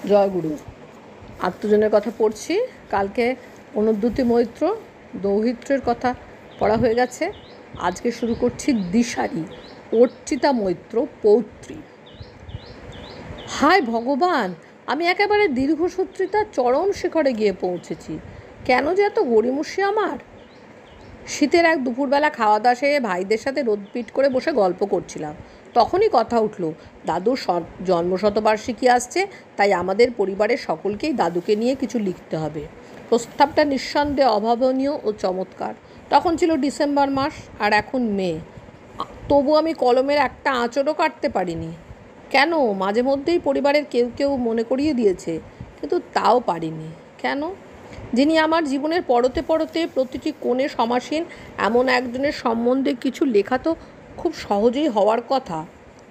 জয়গুরু। আত্মজনের কথা পড়ছি। কালকে অনুদ্যুতি মৈত্র দৌহিত্রের কথা পড়া হয়ে গেছে। আজকে শুরু করছি দিশারি অর্চিতা মৈত্র পৌত্রী। হায় ভগবান, আমি একেবারে দীর্ঘসূত্রিতার চরম শিখরে গিয়ে পৌঁছেছি। কেন যে এত গড়িমসি আমার। শীতের এক দুপুরবেলা খাওয়া দাওয়া সেরে ভাইদের সাথে রোদপিট করে বসে গল্প করছিলাম। তখনই কথা উঠল, দাদুর জন্মশতবার্ষিকী আসছে, তাই আমাদের পরিবারের সকলকেই দাদুকে নিয়ে কিছু লিখতে হবে। প্রস্তাবটা নিঃসন্দেহে অভাবনীয় ও চমৎকার। তখন ছিল ডিসেম্বর মাস, আর এখন মে। তবু আমি কলমের একটা আঁচড়ও কাটতে পারিনি। কেন? মাঝে মধ্যেই পরিবারের কেউ কেউ মনে করিয়ে দিয়েছে, কিন্তু তাও পারিনি। কেন? যিনি আমার জীবনের পরতে পরতে প্রতিটি কোণে সমাসীন, এমন একজনের সম্বন্ধে কিছু লেখা তো খুব সহজেই হওয়ার কথা।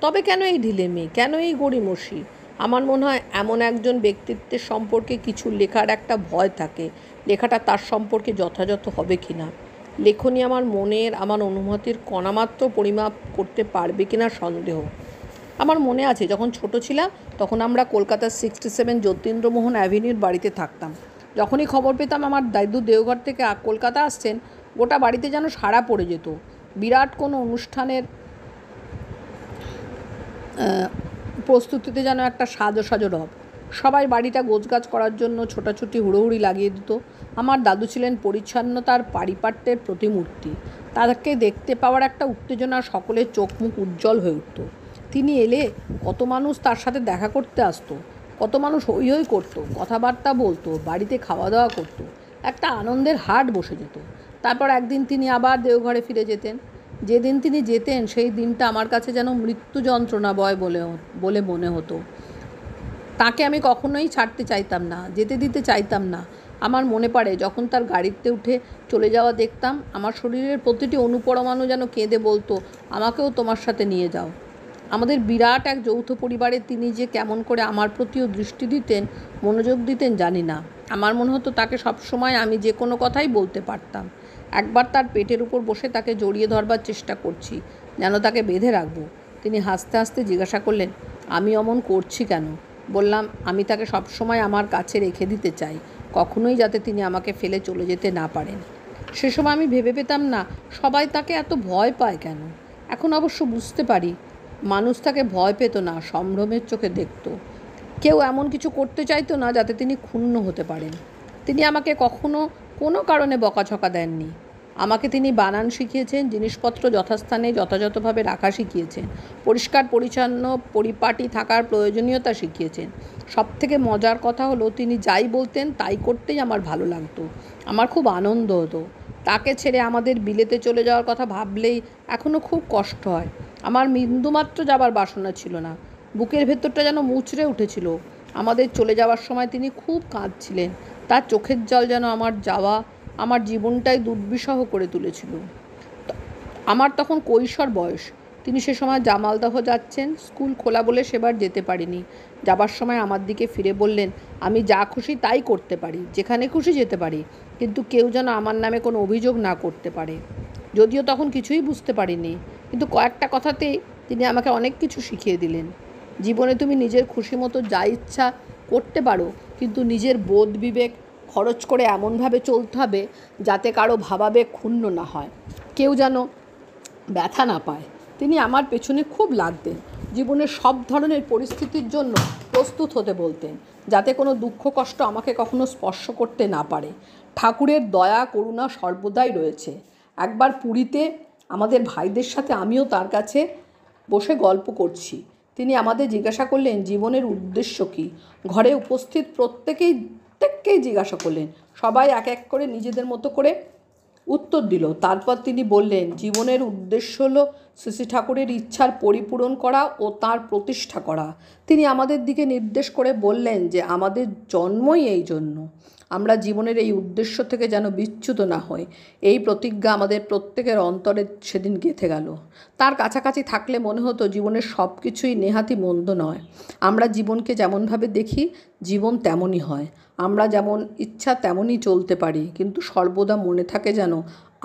তবে কেন এই ঢিলেমি, কেন এই গড়িমসি? আমার মনে হয় এমন একজন ব্যক্তিত্বের সম্পর্কে কিছু লেখার একটা ভয় থাকে, লেখাটা তার সম্পর্কে যথাযথ হবে কি না। লেখনী আমার মনের, আমার অনুভূতির কণামাত্র পরিমাপ করতে পারবে কিনা সন্দেহ। আমার মনে আছে, যখন ছোট ছিলাম তখন আমরা কলকাতার 67 যতীন্দ্রমোহন অ্যাভিনিউর বাড়িতে থাকতাম। যখনই খবর পেতাম আমার দাদু দেওঘর থেকে কলকাতা আসছেন, গোটা বাড়িতে যেন সাড়া পড়ে যেত। বিরাট কোনো অনুষ্ঠানের প্রস্তুতিতে যেন একটা সাজো সাজো রব। সবাই বাড়িটা গোছগাছ করার জন্য ছোটাছুটি হুড়োহুড়ি লাগিয়ে দিত। আমার দাদু ছিলেন পরিচ্ছন্নতার পারিপাট্যের প্রতিমূর্তি। তাকে দেখতে পাওয়ার একটা উত্তেজনা, সকলের চোখ মুখ উজ্জ্বল হয়ে উঠত। তিনি এলে কত মানুষ তার সাথে দেখা করতে আসতো, কত মানুষ হই হই করতো, কথাবার্তা বলতো, বাড়িতে খাওয়া দাওয়া করতো। একটা আনন্দের হাট বসে যেত। তারপর একদিন তিনি আবার দেওঘরে ফিরে যেতেন। যেদিন তিনি যেতেন সেই দিনটা আমার কাছে যেন মৃত্যু যন্ত্রণা বয় বলে মনে হতো। তাকে আমি কখনোই ছাড়তে চাইতাম না, যেতে দিতে চাইতাম না। আমার মনে পড়ে যখন তার গাড়িতে উঠে চলে যাওয়া দেখতাম, আমার শরীরের প্রতিটি অনুপরমাণু যেন কেঁদে বলতো, আমাকেও তোমার সাথে নিয়ে যাও। আমাদের বিরাট এক যৌথ পরিবারে তিনি যে কেমন করে আমার প্রতিও দৃষ্টি দিতেন, মনোযোগ দিতেন জানি না। আমার মনে হতো তাকে সবসময় আমি যে কোনো কথাই বলতে পারতাম। একবার তার পেটের উপর বসে তাকে জড়িয়ে ধরবার চেষ্টা করছি, যেন তাকে বেঁধে রাখবো। তিনি হাসতে হাসতে জিজ্ঞাসা করলেন, আমি অমন করছি কেন? বললাম, আমি তাকে সবসময় আমার কাছে রেখে দিতে চাই, কখনোই যাতে তিনি আমাকে ফেলে চলে যেতে না পারেন। সে সময় আমি ভেবে পেতাম না সবাই তাকে এত ভয় পায় কেন। এখন অবশ্য বুঝতে পারি, মানুষ তাকে ভয় পেত না, সম্ভ্রমের চোখে দেখত। কেউ এমন কিছু করতে চাইতো না যাতে তিনি ক্ষুণ্ণ হতে পারেন। তিনি আমাকে কখনো কোনো কারণে বকাঝকা দেননি। আমাকে তিনি বানান শিখিয়েছেন, জিনিসপত্র যথাস্থানে যথাযথভাবে রাখা শিখিয়েছেন, পরিষ্কার পরিচ্ছন্ন পরিপাটি থাকার প্রয়োজনীয়তা শিখিয়েছেন। সবথেকে মজার কথা হলো, তিনি যাই বলতেন তাই করতেই আমার ভালো লাগতো। আমার খুব আনন্দ হতো। তাকে ছেড়ে আমাদের বিলেতে চলে যাওয়ার কথা ভাবলেই এখনও খুব কষ্ট হয়। আমার বিন্দুমাত্র যাবার বাসনা ছিল না। বুকের ভেতরটা যেন মুচড়ে উঠেছিল। আমাদের চলে যাওয়ার সময় তিনি খুব কাঁদছিলেন। তার চোখের জল যেন আমার জীবনটাই দুর্বিষহ করে তুলেছিল। আমার তখন কৈশোর বয়স। তিনি সে সময় জামালদহ যাচ্ছেন। স্কুল খোলা বলে সেবার যেতে পারিনি। যাবার সময় আমার দিকে ফিরে বললেন, আমি যা খুশি তাই করতে পারি, যেখানে খুশি যেতে পারি, কিন্তু কেউ যেন আমার নামে কোনো অভিযোগ না করতে পারে। যদিও তখন কিছুই বুঝতে পারিনি, কিন্তু কয়েকটা কথাতেই তিনি আমাকে অনেক কিছু শিখিয়ে দিলেন। জীবনে তুমি নিজের খুশি মতো যা ইচ্ছা করতে পারো, কিন্তু নিজের বোধ বিবেক খরচ করে এমনভাবে চলতে হবে যাতে কারো ভাবাবেগ ক্ষুণ্ণ না হয়, কেউ যেন ব্যথা না পায়। তিনি আমার পেছনে খুব লাগতেন। জীবনের সব ধরনের পরিস্থিতির জন্য প্রস্তুত হতে বলতেন, যাতে কোনো দুঃখ কষ্ট আমাকে কখনো স্পর্শ করতে না পারে। ঠাকুরের দয়া করুণা সর্বদাই রয়েছে। একবার পুরীতে আমাদের ভাইদের সাথে আমিও তার কাছে বসে গল্প করছি। তিনি আমাদের জিজ্ঞাসা করলেন, জীবনের উদ্দেশ্য কী? ঘরে উপস্থিত প্রত্যেককেই জিজ্ঞাসা করলেন। সবাই এক এক করে নিজেদের মতো করে উত্তর দিল। তারপর তিনি বললেন, জীবনের উদ্দেশ্য হলো শ্রী ঠাকুরের ইচ্ছার পরিপূরণ করা ও তার প্রতিষ্ঠা করা। তিনি আমাদের দিকে নির্দেশ করে বললেন যে আমাদের জন্মই এই জন্য। আমরা জীবনের এই উদ্দেশ্য থেকে যেন বিচ্যুত না হই, এই প্রতিজ্ঞা আমাদের প্রত্যেকের অন্তরে সেদিন গেঁথে গেল। তার কাছাকাছি থাকলে মনে হতো জীবনের সব কিছুই নেহাতি মন্দ নয়। আমরা জীবনকে যেমনভাবে দেখি, জীবন তেমনই হয়। আমরা যেমন ইচ্ছা তেমনই চলতে পারি, কিন্তু সর্বদা মনে থাকে যেন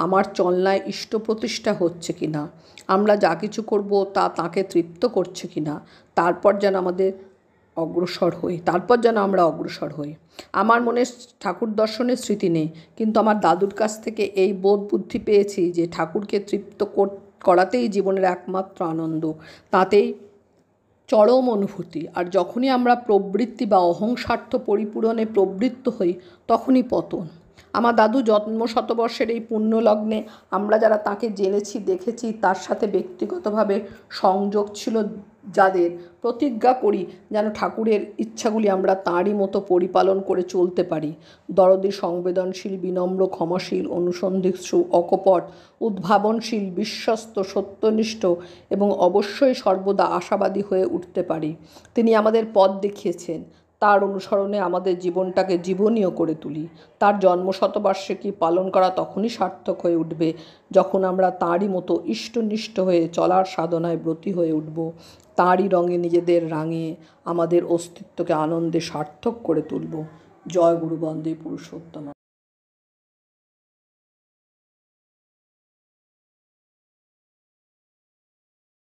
আমার চলনায় ইষ্ট প্রতিষ্ঠা হচ্ছে কি না, আমরা যা কিছু করব তা তাঁকে তৃপ্ত করছে কি না। তারপর যেন আমাদের অগ্রসর হই, তারপর যেন আমরা অগ্রসর হই। আমার মনে ঠাকুর দর্শনের স্মৃতি নেই, কিন্তু আমার দাদুর কাছ থেকে এই বোধ বুদ্ধি পেয়েছি যে ঠাকুরকে তৃপ্ত করাতেই জীবনের একমাত্র আনন্দ, তাতেই চরম অনুভূতি। আর যখনই আমরা প্রবৃত্তি বা অহংস্বার্থ পরিপূরণে প্রবৃত্ত হই, তখনই পতন। আমার দাদু জন্মশতবর্ষের এই পুণ্যলগ্নে আমরা যারা তাঁকে জেনেছি, দেখেছি, তার সাথে ব্যক্তিগতভাবে সংযোগ ছিল যাদের, প্রতিজ্ঞা করি যেন ঠাকুরের ইচ্ছাগুলি আমরা তাঁরই মতো পরিপালন করে চলতে পারি। দরদী, সংবেদনশীল, বিনম্র, ক্ষমাশীল, অনুসন্ধিৎসু, অকপট, উদ্ভাবনশীল, বিশ্বস্ত, সত্যনিষ্ঠ এবং অবশ্যই সর্বদা আশাবাদী হয়ে উঠতে পারি। তিনি আমাদের পথ দেখিয়েছেন, তার অনুসরণে আমাদের জীবনটাকে জীবনীয় করে তুলি। তার জন্মশতবার্ষিকী পালন করা তখনই সার্থক হয়ে উঠবে যখন আমরা তাঁরই মতো ইষ্টনিষ্ঠ হয়ে চলার সাধনায় ব্রতী হয়ে উঠব, তাঁরই রঙে নিজেদের রাঙিয়ে আমাদের অস্তিত্বকে আনন্দে সার্থক করে তুলব। জয় গুরু বন্দে পুরুষোত্তম।